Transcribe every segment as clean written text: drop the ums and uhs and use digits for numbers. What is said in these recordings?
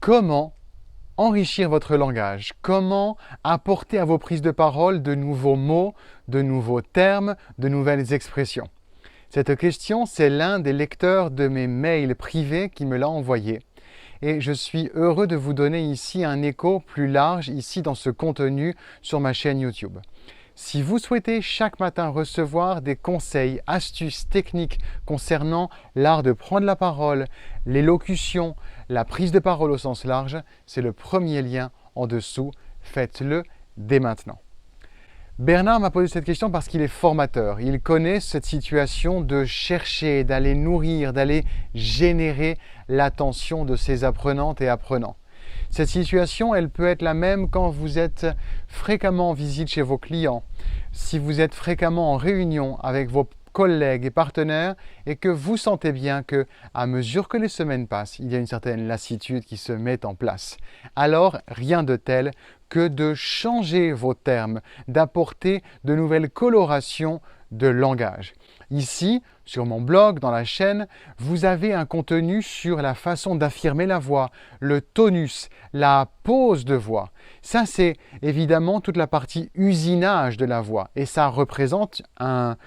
comment enrichir votre langage, comment apporter à vos prises de parole de nouveaux mots, de nouveaux termes, de nouvelles expressions. Cette question, c'est l'un des lecteurs de mes mails privés qui me l'a envoyé. Et je suis heureux de vous donner ici un écho plus large ici dans ce contenu sur ma chaîne YouTube. Si vous souhaitez chaque matin recevoir des conseils, astuces, techniques concernant l'art de prendre la parole, l'élocution, la prise de parole au sens large, c'est le premier lien en dessous. Faites-le dès maintenant. Bernard m'a posé cette question parce qu'il est formateur. Il connaît cette situation de chercher, d'aller nourrir, d'aller générer l'attention de ses apprenantes et apprenants. Cette situation, elle peut être la même quand vous êtes fréquemment en visite chez vos clients, si vous êtes fréquemment en réunion avec vos collègues et partenaires et que vous sentez bien que, à mesure que les semaines passent, il y a une certaine lassitude qui se met en place. Alors, rien de tel que de changer vos termes, d'apporter de nouvelles colorations de langage. Ici, sur mon blog, dans la chaîne, vous avez un contenu sur la façon d'affirmer la voix, le tonus, la pose de voix. Ça, c'est évidemment toute la partie usinage de la voix et ça représente un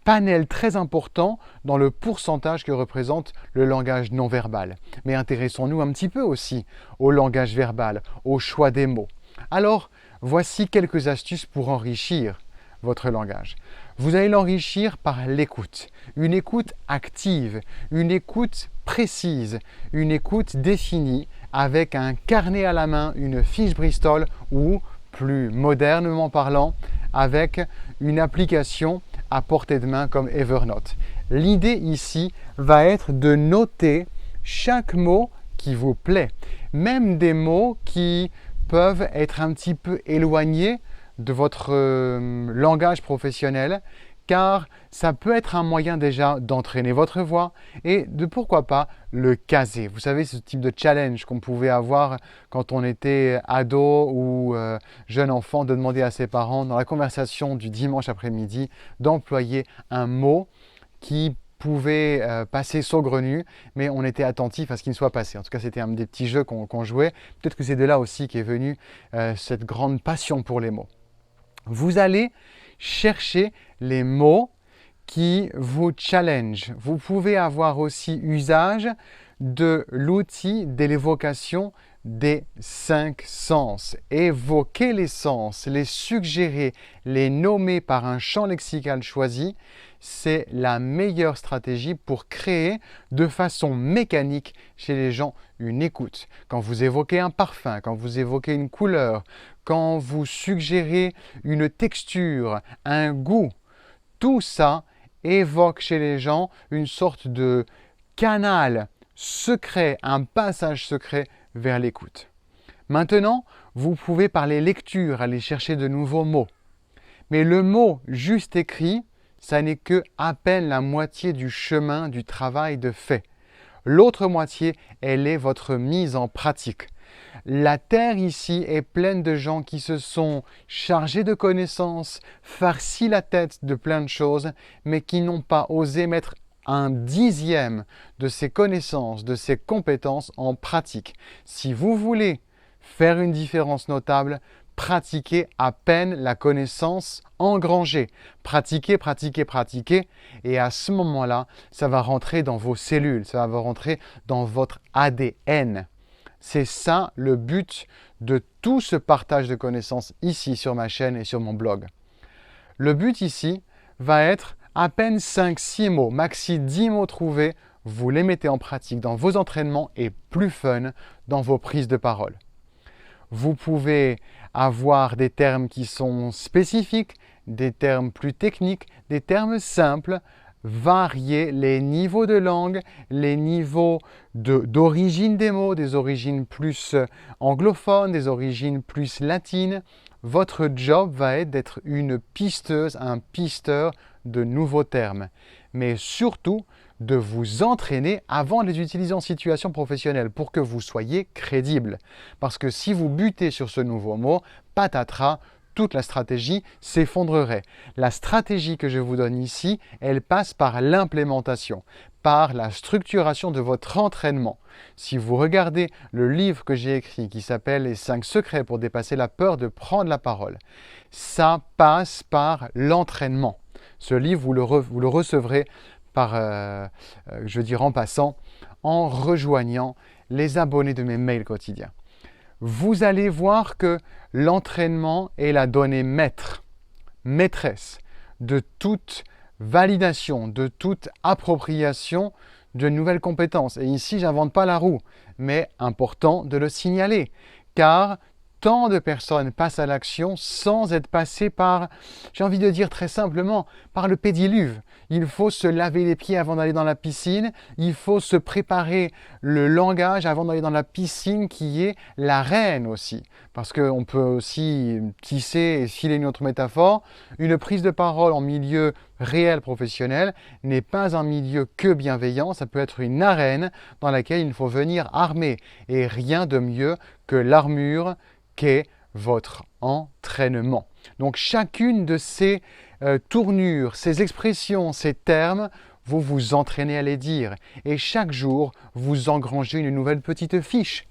panel très important dans le pourcentage que représente le langage non verbal. Mais intéressons-nous un petit peu aussi au langage verbal, au choix des mots. Alors, voici quelques astuces pour enrichir votre langage. Vous allez l'enrichir par l'écoute. Une écoute active, une écoute précise, une écoute définie avec un carnet à la main, une fiche Bristol ou, plus modernement parlant, avec une application à portée de main comme Evernote. L'idée ici va être de noter chaque mot qui vous plaît, même des mots qui peuvent être un petit peu éloignés de votre langage professionnel, car ça peut être un moyen déjà d'entraîner votre voix et de pourquoi pas le caser. Vous savez, ce type de challenge qu'on pouvait avoir quand on était ado ou jeune enfant, de demander à ses parents dans la conversation du dimanche après-midi d'employer un mot qui pouvait passer saugrenu, mais on était attentif à ce qu'il ne soit passé. En tout cas, c'était un des petits jeux qu'on jouait. Peut-être que c'est de là aussi qu'est venue cette grande passion pour les mots. Vous allez chercher les mots qui vous challenge. Vous pouvez avoir aussi usage de l'outil de l'évocation des 5 sens. Évoquer les sens, les suggérer, les nommer par un champ lexical choisi, c'est la meilleure stratégie pour créer de façon mécanique chez les gens une écoute. Quand vous évoquez un parfum, quand vous évoquez une couleur, quand vous suggérez une texture, un goût, tout ça évoque chez les gens une sorte de canal secret, un passage secret vers l'écoute. Maintenant, vous pouvez par les lectures aller chercher de nouveaux mots. Mais le mot juste écrit, ça n'est que à peine la moitié du chemin du travail de fait. L'autre moitié, elle est votre mise en pratique. La terre ici est pleine de gens qui se sont chargés de connaissances, farcis la tête de plein de choses, mais qui n'ont pas osé mettre un dixième de ces connaissances, de ces compétences en pratique. Si vous voulez faire une différence notable, pratiquez à peine la connaissance engrangée. Pratiquez, pratiquez, pratiquez. Et à ce moment-là, ça va rentrer dans vos cellules, ça va rentrer dans votre ADN. C'est ça le but de tout ce partage de connaissances ici sur ma chaîne et sur mon blog. Le but ici va être à peine 5-6 mots, maxi 10 mots trouvés, vous les mettez en pratique dans vos entraînements et plus fun dans vos prises de parole. Vous pouvez avoir des termes qui sont spécifiques, des termes plus techniques, des termes simples, varier les niveaux de langue, les niveaux d'origine des mots, des origines plus anglophones, des origines plus latines. Votre job va être d'être une pisteuse, un pisteur de nouveaux termes, mais surtout de vous entraîner avant de les utiliser en situation professionnelle pour que vous soyez crédible. Parce que si vous butez sur ce nouveau mot, patatras, toute la stratégie s'effondrerait. La stratégie que je vous donne ici, elle passe par l'implémentation, par la structuration de votre entraînement. Si vous regardez le livre que j'ai écrit qui s'appelle « Les 5 secrets pour dépasser la peur de prendre la parole », ça passe par l'entraînement. Ce livre, vous le recevrez par, je veux dire en passant, en rejoignant les abonnés de mes mails quotidiens. Vous allez voir que l'entraînement est la donnée maîtresse de toute validation, de toute appropriation de nouvelles compétences. Et ici, je n'invente pas la roue, mais important de le signaler, car tant de personnes passent à l'action sans être passées par, j'ai envie de dire très simplement, par le pédiluve. Il faut se laver les pieds avant d'aller dans la piscine, il faut se préparer le langage avant d'aller dans la piscine qui est l'arène aussi. Parce qu'on peut aussi tisser et filer une autre métaphore. Une prise de parole en milieu réel professionnel n'est pas un milieu que bienveillant, ça peut être une arène dans laquelle il faut venir armé. Et rien de mieux que l'armure qu'est votre entraînement. Donc chacune de ces tournures, ces expressions, ces termes, vous vous entraînez à les dire. Et chaque jour, vous engrangez une nouvelle petite fiche.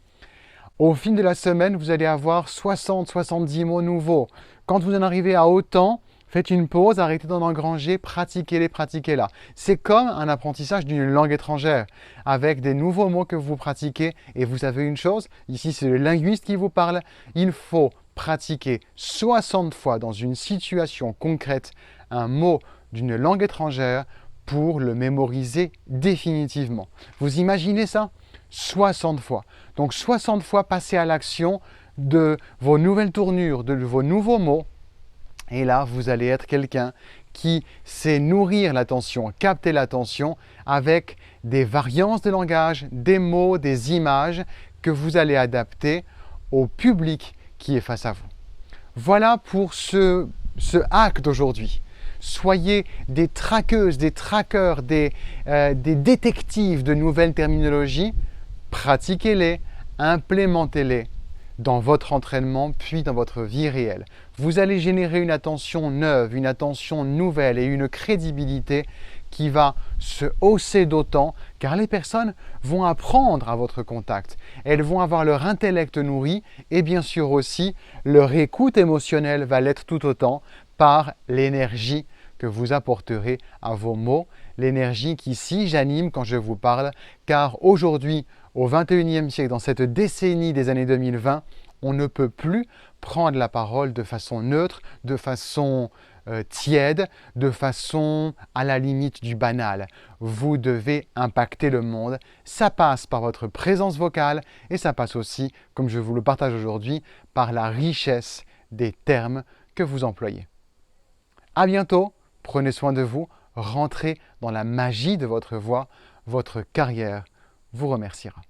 Au fil de la semaine, vous allez avoir 60-70 mots nouveaux. Quand vous en arrivez à autant, faites une pause, arrêtez d'en engranger, pratiquez-les, pratiquez-la. C'est comme un apprentissage d'une langue étrangère, avec des nouveaux mots que vous pratiquez. Et vous savez une chose, ici c'est le linguiste qui vous parle, il faut pratiquer 60 fois dans une situation concrète un mot d'une langue étrangère pour le mémoriser définitivement. Vous imaginez ça ? 60 fois. Donc 60 fois passer à l'action de vos nouvelles tournures, de vos nouveaux mots. Et là, vous allez être quelqu'un qui sait nourrir l'attention, capter l'attention avec des variances de langage, des mots, des images que vous allez adapter au public qui est face à vous. Voilà pour ce hack d'aujourd'hui. Soyez des traqueuses, des traqueurs, des détectives de nouvelles terminologies. Pratiquez-les, implémentez-les dans votre entraînement, puis dans votre vie réelle. Vous allez générer une attention neuve, une attention nouvelle et une crédibilité qui va se hausser d'autant car les personnes vont apprendre à votre contact. Elles vont avoir leur intellect nourri et bien sûr aussi leur écoute émotionnelle va l'être tout autant par l'énergie que vous apporterez à vos mots, l'énergie qui ici j'anime quand je vous parle car aujourd'hui, au XXIe siècle, dans cette décennie des années 2020, on ne peut plus prendre la parole de façon neutre, de façon tiède, de façon à la limite du banal. Vous devez impacter le monde. Ça passe par votre présence vocale et ça passe aussi, comme je vous le partage aujourd'hui, par la richesse des termes que vous employez. À bientôt, prenez soin de vous, rentrez dans la magie de votre voix, votre carrière vous remerciera.